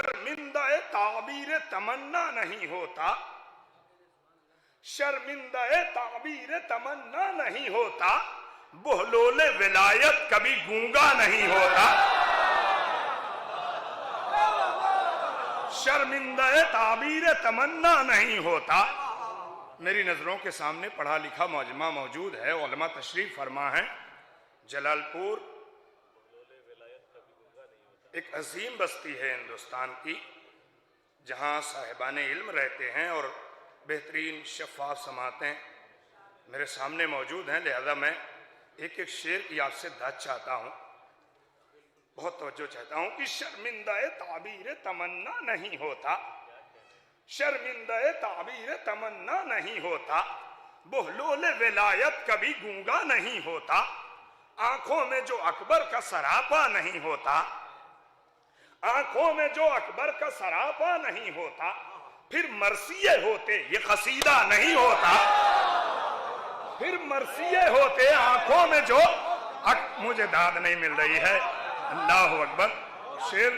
شرمندہ تعبیر تمنا نہیں ہوتا، شرمندہ تعبیر تمنا نہیں ہوتا، بہلول ولایت کبھی گونگا نہیں ہوتا، شرمندہ تعبیر تمنا نہیں ہوتا۔ میری نظروں کے سامنے پڑھا لکھا مجمع موجود ہے، علماء تشریف فرما ہیں۔ جلال پور ایک عظیم بستی ہے ہندوستان کی، جہاں صاحبان علم رہتے ہیں اور بہترین شفاف سماعتیں میرے سامنے موجود ہیں، لہذا میں ایک ایک شعر کی آپ سے داد چاہتا ہوں، بہت توجہ چاہتا ہوں کہ شرمندہ تعبیر تمنا نہیں ہوتا، شرمندہ تعبیر تمنا نہیں ہوتا، بہلول ولایت کبھی گونگا نہیں ہوتا، آنکھوں میں جو اکبر کا سراپا نہیں ہوتا، آنکھوں میں جو اکبر کا سراپا نہیں ہوتا، پھر مرثیے ہوتے یہ قصیدہ نہیں ہوتا، پھر مرثیے ہوتے آنکھوں میں جو مجھے داد نہیں مل رہی ہے، اللہ اکبر۔ شعر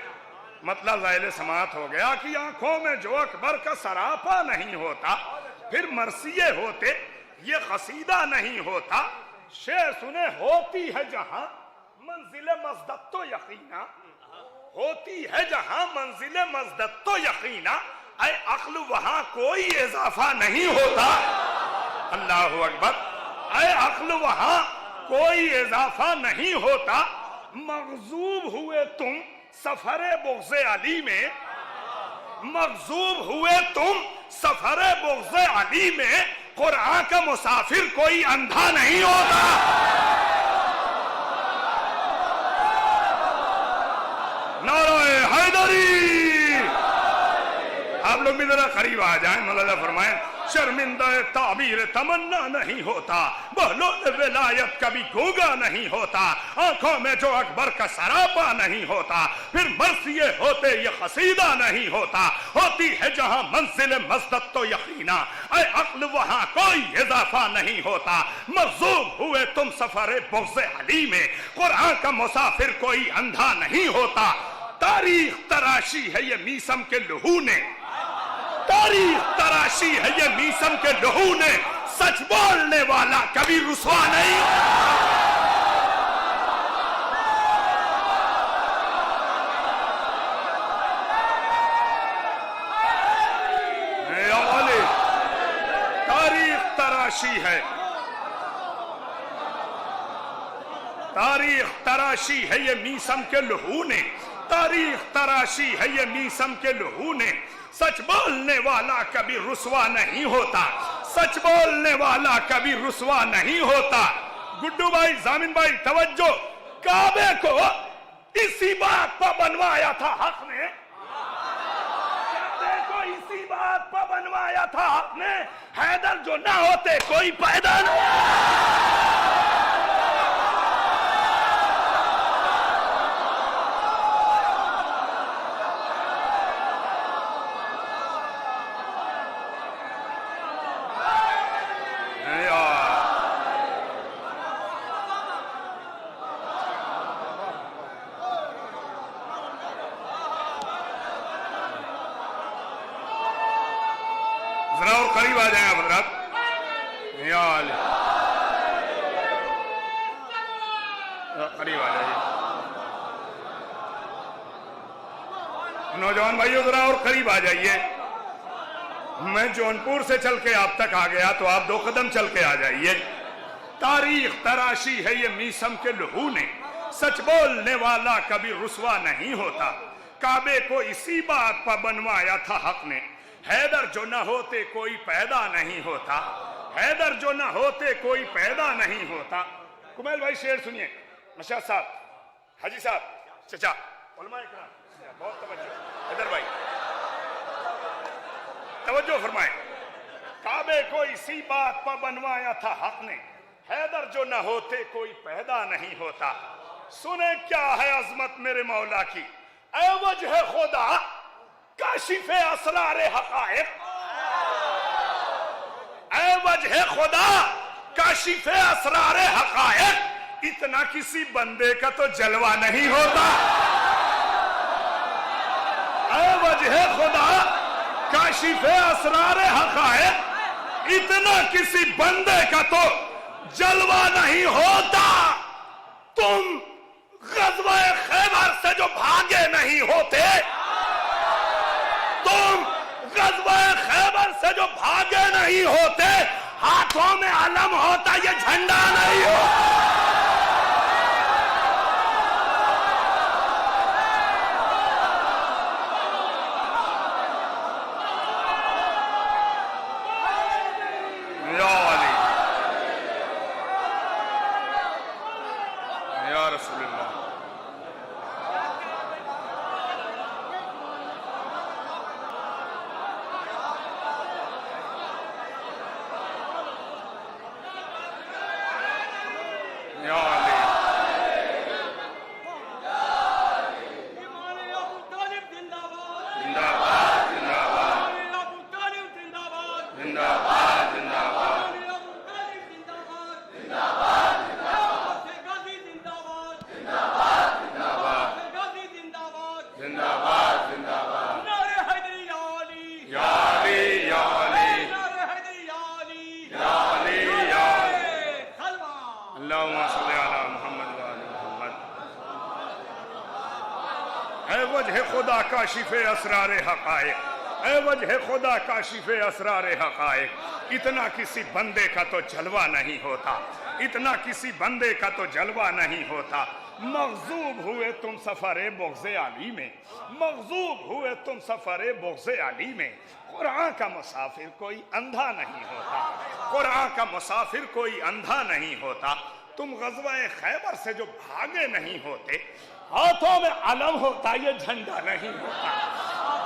مطلب ذائل سماعت ہو گیا کہ آنکھوں میں جو اکبر کا سراپا نہیں ہوتا، پھر مرثیے ہوتے یہ قصیدہ نہیں ہوتا۔ شعر سنے، ہوتی ہے جہاں منزل مزدت تو یقینا، ہوتی ہے جہاں منزل مزدت تو یقینا، اے عقل وہاں کوئی اضافہ نہیں ہوتا، اللہ اکبر، اے عقل وہاں کوئی اضافہ نہیں ہوتا۔ مغضوب ہوئے تم سفر بغض علی میں، مغضوب ہوئے تم سفر بغض علی میں، قرآن کا مسافر کوئی اندھا نہیں ہوتا۔ نعرہ حیدری! آپ لوگ بھی ذرا قریب آ جائیں، مولانا فرمائیں شرمندہ تعبیر تمنا نہیں ہوتا، بہلول ولایت کبھی گونگا نہیں ہوتا، آنکھوں میں جو اکبر کا سراپا نہیں ہوتا، پھر مرثیے ہوتے یہ قصیدہ نہیں ہوتا، ہوتی ہے جہاں منزل مزدت تو یقینا، اے عقل وہاں کوئی اضافہ نہیں ہوتا۔ مغضوب ہوئے تم سفر بغض علی میں، قرآن کا مسافر کوئی اندھا نہیں ہوتا۔ تاریخ تراشی ہے یہ میسم کے لہو نے، تاریخ تراشی ہے یہ میسم کے لہو نے، سچ بولنے والا کبھی رسوا نہیں۔ تاریخ تراشی ہے، تاریخ تراشی ہے یہ میسم کے لہو نے، تاریخ تراشی ہے یہ میسم کے لہو نے، سچ بولنے والا کبھی رسوا نہیں ہوتا، سچ بولنے والا کبھی رسوا نہیں ہوتا۔ گڈو بھائی، زامن بھائی توجہ، کعبے کو اسی بات پر بنوایا تھا حق نے، کعبے کو اسی بات پر بنوایا تھا حق نے، حیدر جو نہ ہوتے کوئی پیدا نہیں۔ ذرا اور قریب آ جائیں حضرات، قریب آ جائیے نوجوان بھائیو، ذرا اور قریب آ جائیے۔ میں جونپور سے چل کے آپ تک آ گیا تو آپ 2 قدم چل کے آ جائیے۔ تاریخ تراشی ہے یہ میسم کے لہو نے، سچ بولنے والا کبھی رسوا نہیں ہوتا، کعبے کو اسی بات پر بنوایا تھا حق نے، حیدر جو نہ ہوتے کوئی پیدا نہیں ہوتا، حیدر جو نہ ہوتے کوئی پیدا نہیں ہوتا۔ کمیل بھائی شعر سنیے، مشاہد صاحب، حاجی صاحب، چچا، علماء اکرام، بہت توجہ، ادھر بھائی توجہ فرمائیں۔ کعبے کو اسی بات پر بنوایا تھا حق نے، حیدر جو نہ ہوتے کوئی پیدا نہیں ہوتا۔ سنیں کیا ہے عظمت میرے مولا کی، اے وجہ خدا کاشف اسرار حقائق، اے وجہ خدا کاشف اسرار حقائق، اتنا کسی بندے کا تو جلوہ نہیں ہوتا۔ اے وجہ خدا کاشف اسرار حقائق، اتنا کسی بندے کا تو جلوہ نہیں ہوتا، تم غزوہ خیبر سے جو بھاگے نہیں ہوتے، تم غزوہ خیبر سے جو بھاگے نہیں ہوتے، ہاتھوں میں علم ہوتا، یہ جھنڈا نہیں ہوتا۔ یا علی، یا رسول اللہ، یا علی، اللہم صلی علی محمد و آل محمد۔ اے وجہ خدا کاشف اسرار حقائق، اے وجہ خدا کاشف اسرار حقائق، اتنا کسی بندے کا تو جلوہ نہیں ہوتا، اتنا کسی بندے کا تو جلوہ نہیں ہوتا۔ مغضوب ہوئے تم سفر بغض علی میں، مغضوب ہوئے تم سفر بغض علی میں۔ قرآن کا مسافر کوئی اندھا نہیں ہوتا، قرآن کا مسافر کوئی اندھا نہیں ہوتا۔ تم غزوہ خیبر سے جو بھاگے نہیں ہوتے، ہاتھوں میں علم ہوتا، یہ جھنڈا نہیں ہوتا،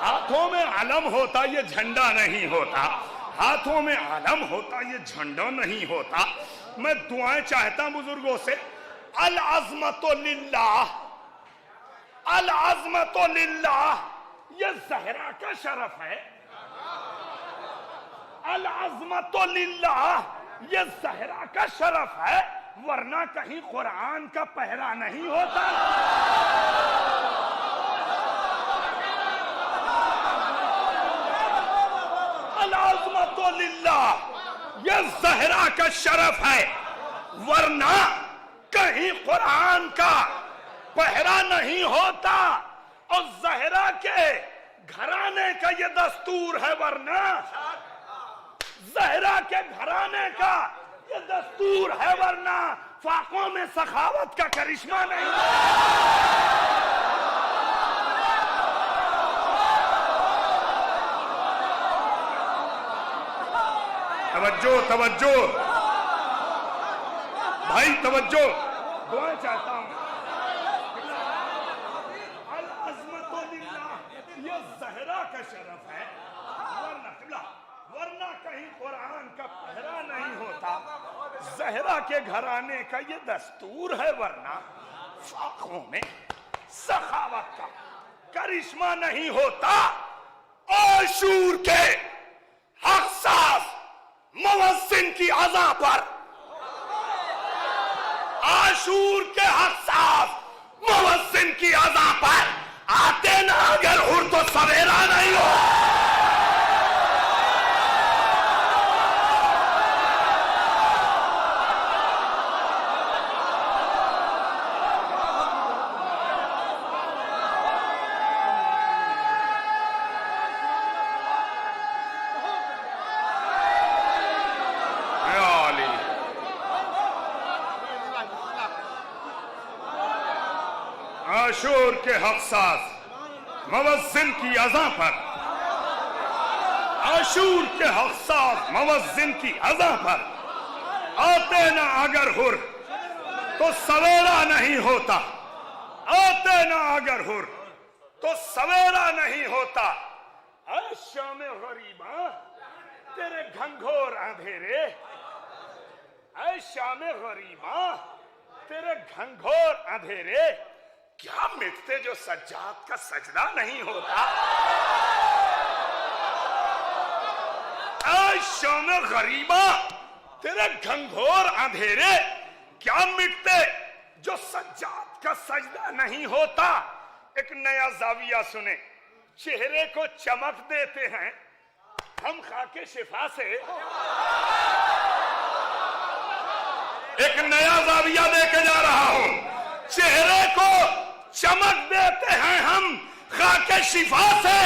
ہاتھوں میں علم ہوتا، یہ جھنڈا نہیں ہوتا، ہاتھوں میں علم ہوتا، یہ جھنڈا نہیں ہوتا۔ میں دعائیں چاہتا ہوں بزرگوں سے، العظمت للہ، العظمت للہ، یہ زہرا کا شرف ہے، العظمت للہ، یہ زہرا کا شرف ہے، ورنہ کہیں قرآن کا پہرا نہیں ہوتا۔ العظمت للہ، یہ زہرا کا شرف ہے، ورنہ کہیں قرآن کا پہرا نہیں ہوتا۔ اور زہرا کے گھرانے کا یہ دستور ہے، ورنہ زہرا کے گھرانے کا یہ دستور ہے، ورنہ فاقوں میں سخاوت کا کرشمہ نہیں۔ توجہ توجہ بھائی، توجہ، دعائیں چاہتا ہوں۔ العظمت للہ، یہ زہرا کا شرف ہے، ورنہ کہیں قرآن کا پہرا نہیں ہوتا۔ زہرا کے گھرانے کا یہ دستور ہے، ورنہ فاقوں میں سخاوت کا کرشمہ نہیں ہوتا۔ عاشور کے حساس موذن کی اذان پر، عاشور کے حساس موذن کی اذان پر آتے نہ اگر ہر تو سویرا نہیں ہو۔ عاشور کے حساس موذن کی اذان پر، عاشور کے حساس موذن کی اذان پر آتے نہ اگر ہر تو سویرا نہیں ہوتا، آتے نہ اگر ہر تو سویرا نہیں ہوتا۔ اے شام غریباں تیرے گھنگھور اندھیرے، اے شام غریباں تیرے گھنگھور اندھیرے کیا مٹتے جو سجاد کا سجدہ نہیں ہوتا؟ اے شام غریباں تیرے گھنگھور اندھیرے کیا مٹتے جو سجاد کا سجدہ نہیں ہوتا۔ ایک نیا زاویہ سنے، چہرے کو چمک دیتے ہیں ہم خاک شفا سے. ایک نیا زاویہ دے کے جا رہا ہوں. چہرے کو چمک دیتے ہیں ہم خاک شفا سے.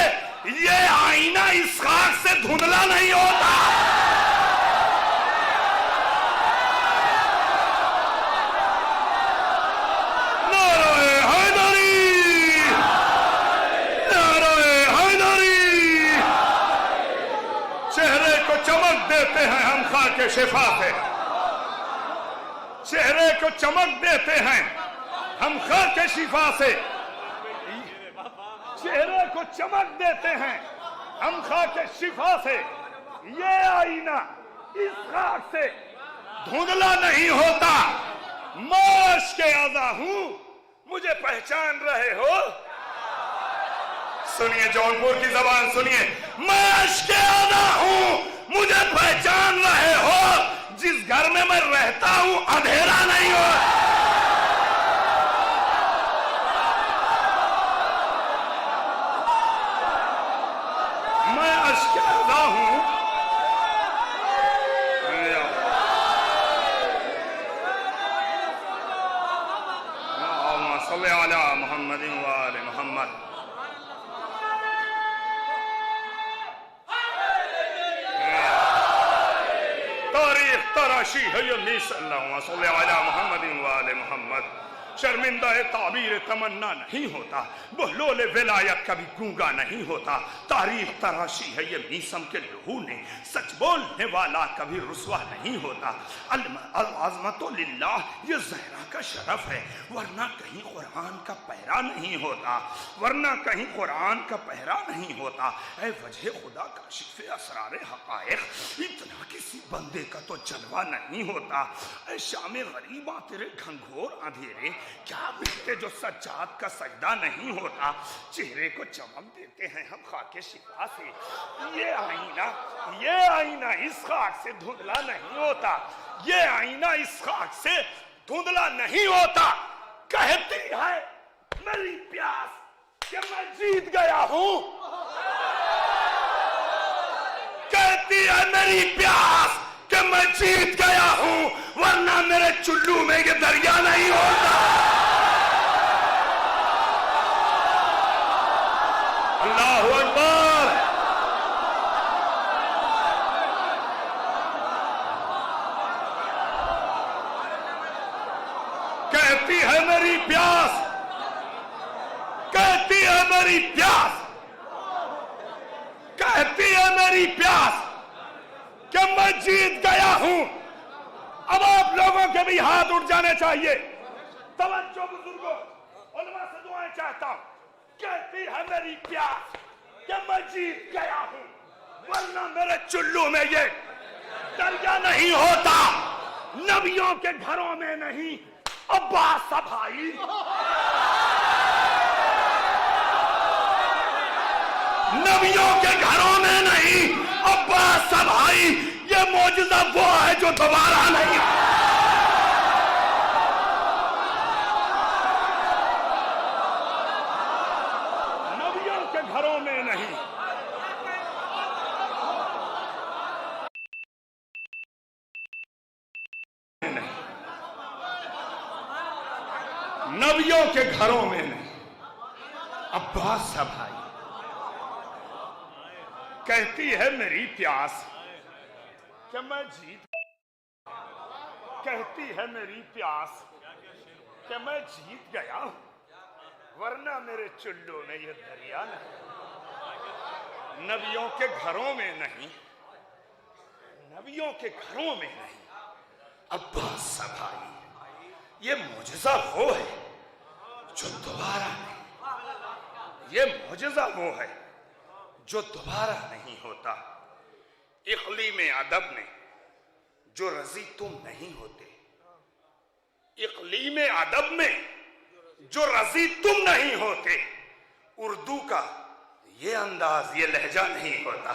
یہ آئینہ اس خاک سے دھندلا نہیں ہوتا. دیتے ہیں ہم خاک شفا سے. چہرے کو چمک دیتے ہیں ہم خاک شفا سے. چہرے کو چمک دیتے ہیں ہم خاک شفا سے. یہ آئینہ اس خاک سے دھندلا نہیں ہوتا. معاش کے اعضا ہوں مجھے پہچان رہے ہو. سنیے جونپور کی زبان سنیے. معاش کے اعضا ہوں مجھے پہچان رہے ہو. جس گھر میں میں رہتا ہوں اندھیرا نہیں ہو. میں اشکردا ہوں. اللہم صلی علی محمد وآل محمد. تراشی ہے یہ نیس. اللہم صلی علی محمد وآل محمد. شرمندہ تعبیر تمنا نہیں ہوتا. بہلول ولایت کبھی گونگا نہیں ہوتا. تعریف تراشی ہے یہ میسم کے لہو نے. سچ بولنے والا کبھی رسوا نہیں ہوتا. العظمت للہ یہ زہرا کا شرف ہے. ورنہ کہیں قرآن کا پہرا نہیں ہوتا. ورنہ کہیں قرآن کا پہرا نہیں ہوتا. اے وجہ خدا کاشف اسرار حقائق اتنا کسی بندے کا تو جلوہ نہیں ہوتا. اے شام غریباں تیرے گھنگھور اندھیرے کیا ملتے جو سجاد کا سجدہ نہیں ہوتا. چہرے کو چمک دیتے ہیں ہم خاک شفا سے. یہ آئینہ اس خاک سے دھندلا نہیں ہوتا. یہ آئینہ اس خاک سے دھندلا نہیں ہوتا. کہتی ہے میری پیاس کہ میں جیت گیا ہوں. کہتی ہے میری پیاس کہ میں جیت گیا ہوں. ورنہ میرے چلو میں یہ دریا نہیں ہوتا. اللہ اکبر. کہتی ہے میری پیاس. کہتی ہے میری پیاس. کہتی ہے میری پیاس کہ میں جیت گیا ہوں. اب آپ لوگوں کے بھی ہاتھ اٹھ جانے چاہیے. توجہ بزرگوں علماء سے دعائیں چاہتا ہوں. کہتی ہے میری پیاس کہ میں جیت گیا ہوں. ورنہ میرے چلو میں یہ دریا نہیں ہوتا. نبیوں کے گھروں میں نہیں عباس بھائی. نبیوں کے گھروں میں نہیں عباس بھائی. یہ معجزہ وہ ہے جو دوبارہ نہیں. نبیوں کے گھروں میں نہیں. نبیوں کے گھروں میں نہیں عباس بھائی. کہتی ہے میری پیاس کہ میں جیت. کہتی ہے میری پیاس کہ میں جیت گیا ہوں. ورنہ میرے چلو میں یہ دریا نہیں. نبیوں کے گھروں میں نہیں. نبیوں کے گھروں میں نہیں عباس بھائی. یہ معجزہ وہ ہے جو دوبارہ نہیں. یہ معجزہ وہ ہے جو دوبارہ نہیں ہوتا. اقلیم ادب میں جو رضی تم نہیں ہوتے. اقلیم ادب میں جو رضی تم نہیں ہوتے. اردو کا یہ انداز یہ لہجہ نہیں ہوتا.